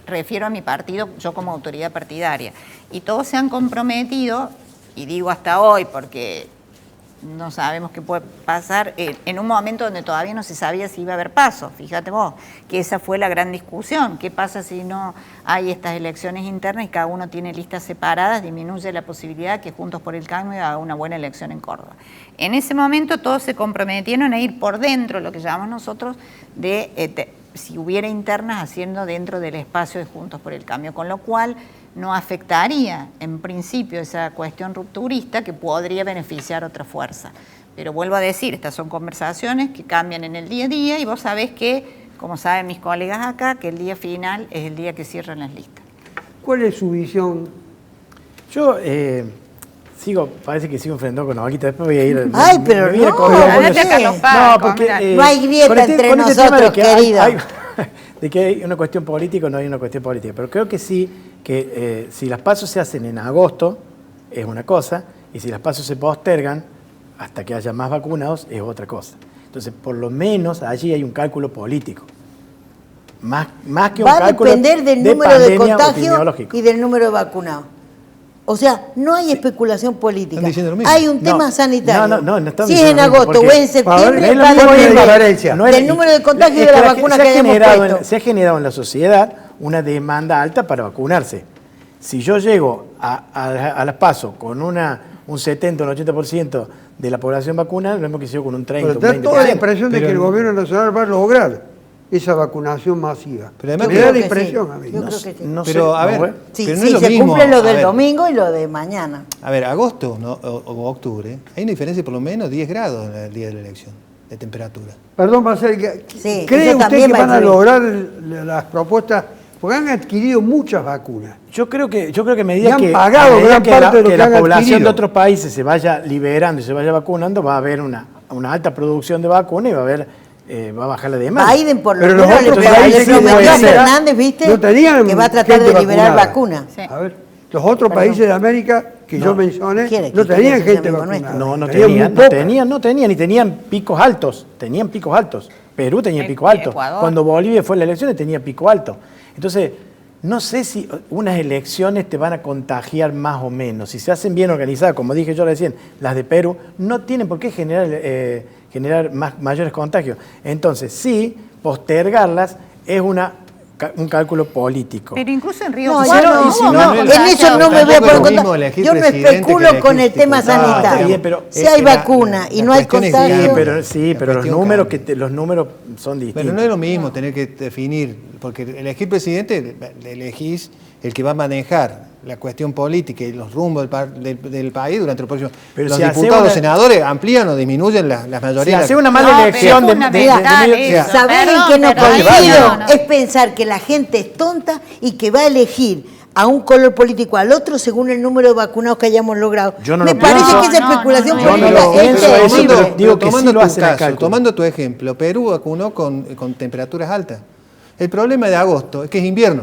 refiero a mi partido, yo como autoridad partidaria. Y todos se han comprometido, y digo hasta hoy porque no sabemos qué puede pasar, en un momento donde todavía no se sabía si iba a haber pasos. Fíjate vos, que esa fue la gran discusión. ¿Qué pasa si no hay estas elecciones internas y cada uno tiene listas separadas? Disminuye la posibilidad que Juntos por el Cambio haga una buena elección en Córdoba. En ese momento todos se comprometieron a ir por dentro, lo que llamamos nosotros, de si hubiera internas, haciendo dentro del espacio de Juntos por el Cambio, con lo cual no afectaría en principio esa cuestión rupturista que podría beneficiar a otra fuerza. Pero vuelvo a decir, estas son conversaciones que cambian en el día a día, y vos sabés que, como saben mis colegas acá, que el día final es el día que cierran las listas. ¿Cuál es su visión? Yo parece que sigo enfrentando con Olguita, después voy a ir... Ay, pero no hay grieta entre nosotros, querido. De que hay una cuestión política o no hay una cuestión política, pero creo que sí, que si las pasos se hacen en agosto es una cosa, y si las pasos se postergan hasta que haya más vacunados es otra cosa. Entonces, por lo menos allí hay un cálculo político. Más que un cálculo de pandemia. Va a depender del número de contagios y del número de vacunados. O sea, no hay especulación política. Hay un tema sanitario. Si es en agosto o en septiembre, va a depender del número de contagios y de las vacunas que hayamos puesto. Se ha generado en la sociedad una demanda alta para vacunarse. Si yo llego a las PASO con un 70 o un 80% de la población vacunada, lo mismo que yo con un 30 o un 20%. Pero da toda la impresión de que el gobierno nacional va a lograr esa vacunación masiva. Pero además me da la impresión a mí. Yo creo que sí. Pero a ver, pero no es lo se mismo. Cumple lo del domingo y lo de mañana. A ver, agosto o octubre, hay una diferencia de por lo menos 10 grados en el día de la elección de temperatura. Perdón, Marcel, ¿cree usted que van a lograr las propuestas? Porque han adquirido muchas vacunas. Yo creo que a medida que la población de otros países se vaya liberando y se vaya vacunando, va a haber una alta producción de vacunas y va a bajar la demanda. Biden por lo menos le prometió a Fernández, ¿viste? Que va a tratar de liberar vacunas. Sí. A ver, los otros países de América que yo mencioné no tenían gente vacunada. No tenían, y tenían picos altos. Perú tenía pico alto. Cuando Bolivia fue a las elecciones tenía pico alto. Entonces, no sé si unas elecciones te van a contagiar más o menos. Si se hacen bien organizadas, como dije yo recién, las de Perú, no tienen por qué generar mayores contagios. Entonces, sí, postergarlas es un cálculo político. Pero incluso en Río en eso no me voy a poner contar. Yo no especulo con el tema sanitario. Si hay vacuna y no hay contagio. Pero los números son distintos. Pero no es lo mismo tener que definir porque elegir presidente, le elegís el que va a manejar la cuestión política y los rumbos del país durante los próximos. Pero los si hace diputados, una- senadores amplían o disminuyen las Si mayorías. hace una mala No, elección pero es fundamental eso. ¿Sabés en Perdón, qué no pero ahí coincido? no. Es pensar que la gente es tonta y que va a elegir a un color político al otro según el número de vacunados que hayamos logrado. Yo no Me lo parece pienso. que esa No, especulación no, yo no política lo es pienso terrible. eso, pero digo que sí tomando lo tu hacen el caso, cálculo. tomando tu ejemplo, Perú vacunó con temperaturas altas. El problema de agosto es que es invierno.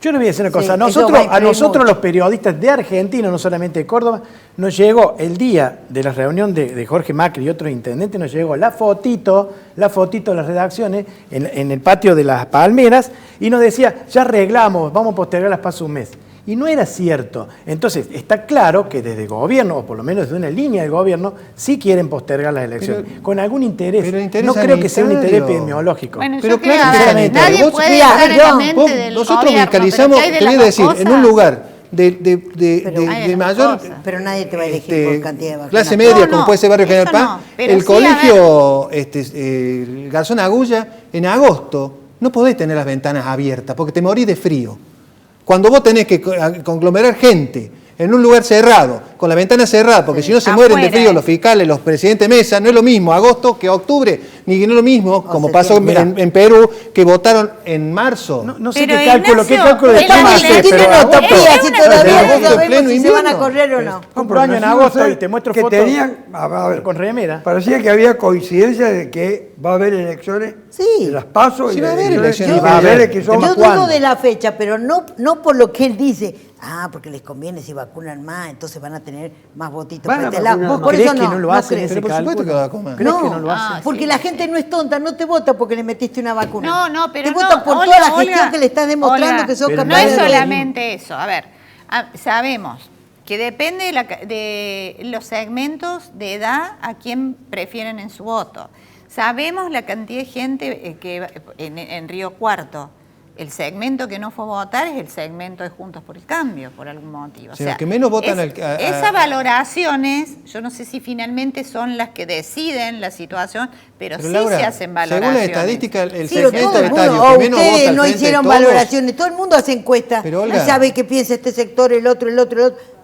Yo le voy a decir una Sí, cosa. eso va a A influir nosotros mucho. los periodistas de Argentina, no solamente de Córdoba, nos llegó el día de la reunión de Jorge Macri y otros intendentes, nos llegó la fotito de las redacciones en el patio de las Palmeras y nos decía, ya arreglamos, vamos a postergar las PASO un mes. Y no era cierto. Entonces, está claro que desde el gobierno, o por lo menos desde una línea del gobierno, sí quieren postergar las elecciones, con algún interés. pero interés No creo que sea un interés sanitario. epidemiológico. Bueno, Pero yo creo claro que que a ver, sanitario. nadie Vos- puede mira, estar en la yo- mente del Nosotros gobierno, fiscalizamos, pero ¿qué hay de te voy a las decir, dos en un cosas? lugar Hay de de mayor las cosas. Pero nadie te va a elegir por cantidad de vacunas. clase media, No, como no, puede ser Barrio eso General Paz, no, pero el sí, colegio el Garzón Agulla, en agosto, no podés tener las ventanas abiertas porque te morís de frío. Cuando vos tenés que conglomerar gente en un lugar cerrado, con la ventana cerrada, porque si no se mueren de afuera. frío los fiscales, los presidentes de mesa, no es lo mismo agosto que octubre, ni no es lo mismo, como pasó septiembre. en Perú, que votaron en marzo. No sé Pero, qué cálculo Ignacio, de el toma año hace, que pero viene agosto- no te- Todavía, es si una todavía cosa- no agosto, sabemos pleno si se van a invierno. correr o no. Compro año en Pero agosto no sé y te muestro que fotos tenían, a ver, con remera. parecía que había coincidencia de que va a haber elecciones Sí. de las PASO Sí, y va a de haber elecciones. y va a haber que son Yo ¿cuándo? dudo de la fecha, pero no por lo que él dice. Porque les conviene si vacunan más, entonces van a tener más votitos Van para a este lado. vacunar Vos más. por ¿Crees eso que no lo hacen crees. ese Pero por supuesto cálculo? que lo vacunan. ¿Crees No, que no lo hacen? porque la gente no es tonta, no te vota porque le metiste una vacuna. No, pero te no, vota por Olga, toda la gestión Olga, que le estás demostrando Olga, que sos pero no capaz es de... solamente eso. A ver, sabemos que depende de los segmentos de edad a quién prefieren en su voto. Sabemos la cantidad de gente que en Río Cuarto. El segmento que no fue a votar es el segmento de Juntos por el Cambio, por algún motivo. Sí, los que menos votan esas valoraciones, yo no sé si finalmente son las que deciden la situación, pero sí Laura, se hacen valoraciones. según la estadística, el Sí, pero segmento todo el mundo, etario o que menos vota ustedes al no frente de hicieron todos, valoraciones, todo el mundo hace encuestas Pero, y Olga, sabe qué piensa este sector, el otro.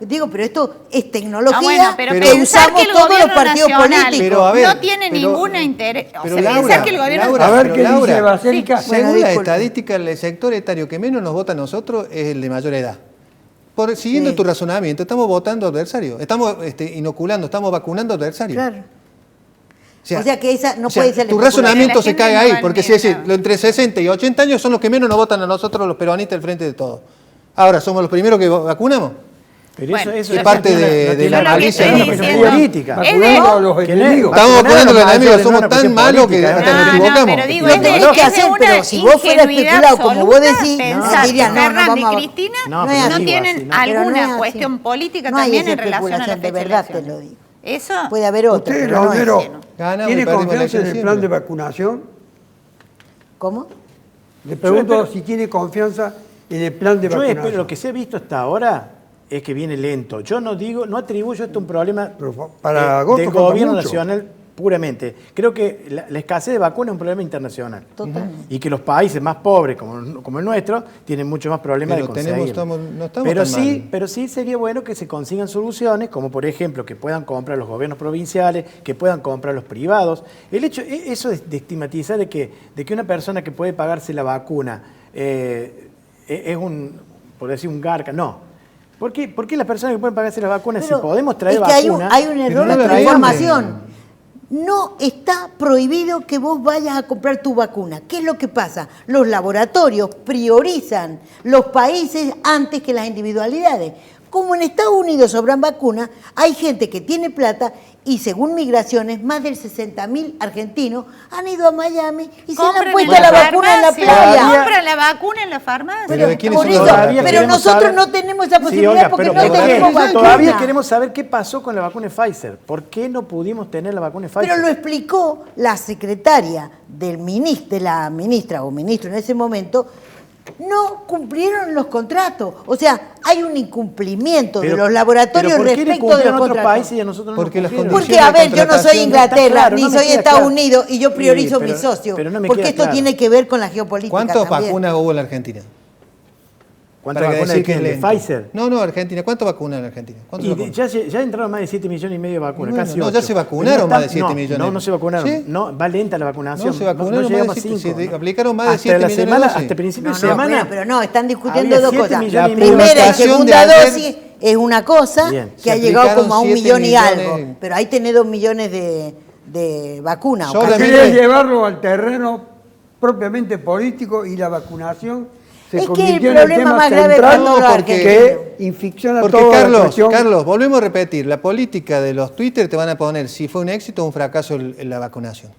Digo, pero esto es tecnología bueno, pero que pensar usamos que el todos los gobierno partidos nacional políticos. Pero, a ver, no tiene pero- ningún interés. O pero, sea, Laura, pensar que el gobierno Laura, A ver pero, qué dice Laura, Basílica. Bueno, según la disculpe. estadística, el sector etario que menos nos vota a nosotros es el de mayor edad. Siguiendo Sí. tu razonamiento, estamos votando adversarios, estamos inoculando, estamos vacunando adversarios. Claro. O sea que esa no o sea, puede ser la tu especulación. razonamiento La se gente cae no ahí, va a porque si negar. decir, entre 60 y 80 años son los que menos nos votan a nosotros los peronistas al frente de todo. Ahora, ¿somos los primeros que vacunamos? Pero Bueno, eso es parte de la Yo lo que malicia, estoy ¿no? diciendo política. es Vacunando a los Que no es- enemigos. Estamos vacunar vacunando a los mayores enemigos, no es somos una tan cuestión malos que política, hasta ¿no? nos equivocamos. pero digo, Lo es tenés que hacer, una pero si vos fueras ingenuidad especulado como vos absoluta decís, pensar diría, que no, no Fernández vamos a- y Cristina No, no, pero no digo tienen así, ¿no? Pero no alguna es así. cuestión política No hay también esa en relación a la especulación, de fecha de verdad te elecciones. lo digo. Eso, Puede haber otra, Usted, pero no es Romero, ese. Ganamos ¿tiene y perdimos confianza en el elecciones plan de siempre. vacunación? ¿Cómo? Le pregunto si tiene confianza en el plan de Yo vacunación. espero, lo que se ha visto hasta ahora es que viene lento. Yo no digo, no atribuyo esto a un problema Pero para agosto del falta gobierno mucho. nacional puramente. Creo que la escasez de vacunas es un problema internacional. Totalmente. Y que los países más pobres, como el nuestro, tienen mucho más problemas Pero de tenemos- conseguirlo. no estamos pero tan sí, mal. pero sí sería bueno que se consigan soluciones, como por ejemplo que puedan comprar los gobiernos provinciales, que puedan comprar los privados. El hecho, eso de estigmatizar de que una persona que puede pagarse la vacuna es un, por decir, un garca, no. ¿Por qué las personas que pueden pagarse las vacunas, si Pero podemos traer es que vacunas? hay un error no en la la información. venden. No está prohibido que vos vayas a comprar tu vacuna. ¿Qué es lo que pasa? Los laboratorios priorizan los países antes que las individualidades. Como en Estados Unidos sobran vacunas, hay gente que tiene plata y según Migraciones, más del 60.000 argentinos han ido a Miami y se le han compran puesto en la vacuna en la farmacia, playa. compran la vacuna en la farmacia. Pero ¿de quiénes por son eso, los Todavía pero queremos nosotros saber- no tenemos esa Sí, posibilidad Olga, porque pero no ¿por qué? tenemos vacuna. Todavía queremos saber qué pasó con la vacuna de Pfizer. ¿Por qué no pudimos tener la vacuna de Pfizer? Pero lo explicó la secretaria de la ministra o ministro en ese momento, no cumplieron los contratos. O sea, hay un incumplimiento de Pero- los laboratorios pero ¿por qué le respecto de cumplieron los a otros contratos. países y a nosotros no Porque nos las cumplieron? Porque, a ver, yo no soy Inglaterra, Claro, ni no me soy queda Estados claro. Unidos, y yo priorizo Sí, mis socios. pero no me porque queda esto claro. tiene que ver con la geopolítica ¿Cuántas también. vacunas hubo en la Argentina? ¿Cuántas Para vacunas decir que de es quién? ¿De lento. Pfizer? No, Argentina. ¿Cuántas vacunas en Argentina? ¿Cuántas Y vacunas? ya entraron más de 7 millones y medio de vacunas, Bueno, casi no, 8. ya se vacunaron más de 7 no, millones. No, no se vacunaron. ¿Sí? No, va lenta la vacunación. No, se vacunaron más llegamos de a 7, 5. se aplicaron más de Hasta 7 la millones de semana, dosis. hasta principio No, de no, semana. bueno, pero no, están discutiendo había dos 7 cosas. millones La y medio. primera y Votación segunda de ayer, dosis es una cosa Bien, que se ha llegado aplicaron como a 1 7 millón y millones. algo. Pero ahí tenés 2 millones de vacunas. o Solamente- casi. Quería llevarlo al terreno propiamente político y la vacunación se Es que el convirtió en problema tema más grave central para todos los porque- argentinos. que inficciona Porque toda la Carlos, cuestión. Carlos, volvemos a repetir, la política de los Twitter te van a poner si fue un éxito o un fracaso la vacunación.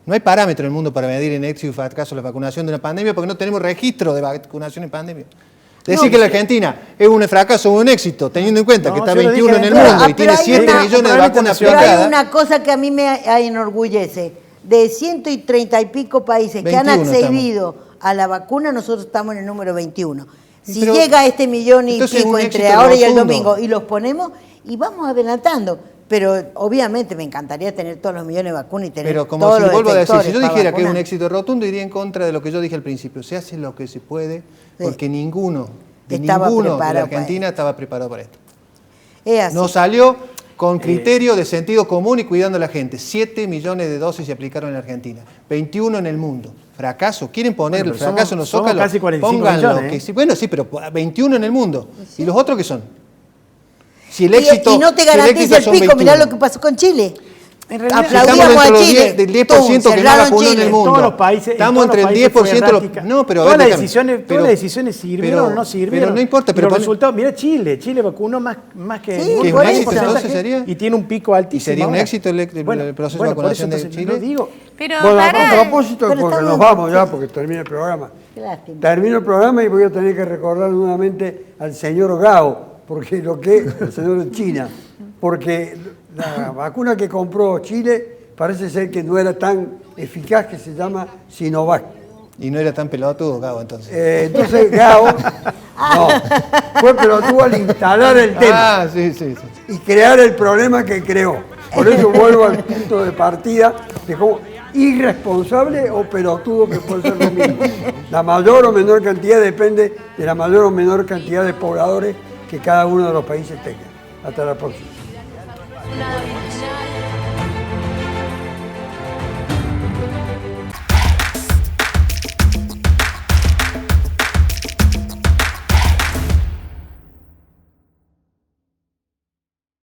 No hay parámetro en el mundo para medir en éxito y fracaso la vacunación de una pandemia porque no tenemos registro de vacunación en pandemia. Decir que la Argentina es un fracaso o un éxito, teniendo en cuenta No, que está yo lo 21 en dije el antes. mundo y Pero tiene hay 7 una- millones de vacunas Pero hay aplicadas. una cosa que a mí me enorgullece. De 130 y pico países que han 21 accedido a la vacuna, nosotros estamos en el número 21. Si Pero- llega a este millón y entonces es pico un entre éxito ahora y el rotundo. domingo y los ponemos y vamos adelantando. Pero obviamente me encantaría tener todos los millones de vacunas y tener Pero como todos si los vuelvo a decir, si yo efectores para dijera que es un vacunar. éxito rotundo, iría en contra de lo que yo dije al principio. Se hace lo que se puede, porque ninguno de Estaba la preparado para Argentina estaba preparado para esto. Es así. No salió con criterio de sentido común y cuidando a la gente. 7 millones de dosis se aplicaron en la Argentina, 21 en el mundo. Fracaso. ¿Quieren poner Bueno, el pero fracaso en los somos zócalos? casi 45 Pónganlo. millones, ¿eh? Que sí, bueno, sí, pero 21 en el mundo. ¿Y los otros qué son? Si el Y- éxito, y no te si el garantiza éxito el son pico, mirá 21. lo que pasó con Chile. En realidad, Estamos Aplaudíamos dentro a de Chile. del 10% que no cerraron vacunó en Chile. el mundo. todos los países, Estamos entre el 10%. No, pero a todas ver, las déjame. decisiones sirvieron o no sirvieron. Pero no importa, Y pero los pon- resultados, mira Chile vacunó más que Sí, ningún ¿qué es un país, éxito, porcentaje, entonces sería? y tiene un pico altísimo. ¿Y sería un ahora. éxito el proceso de por vacunación eso, de entonces, Chile? no digo, Pero Bueno, a pará. propósito, Pero porque estamos- nos vamos ya, porque termina el programa. Qué lástima. Termino el programa y voy a tener que recordar nuevamente al señor Gao, porque lo que el señor de China, porque la vacuna que compró Chile parece ser que no era tan eficaz, que se llama Sinovac. Y no era tan pelotudo, Gabo, entonces. Entonces Gao no, fue pelotudo al instalar el tema Ah, sí, sí, sí. y crear el problema que creó. Por eso vuelvo al punto de partida de cómo irresponsable o pelotudo que puede ser lo mismo. La mayor o menor cantidad depende de la mayor o menor cantidad de pobladores que cada uno de los países tenga. Hasta la próxima.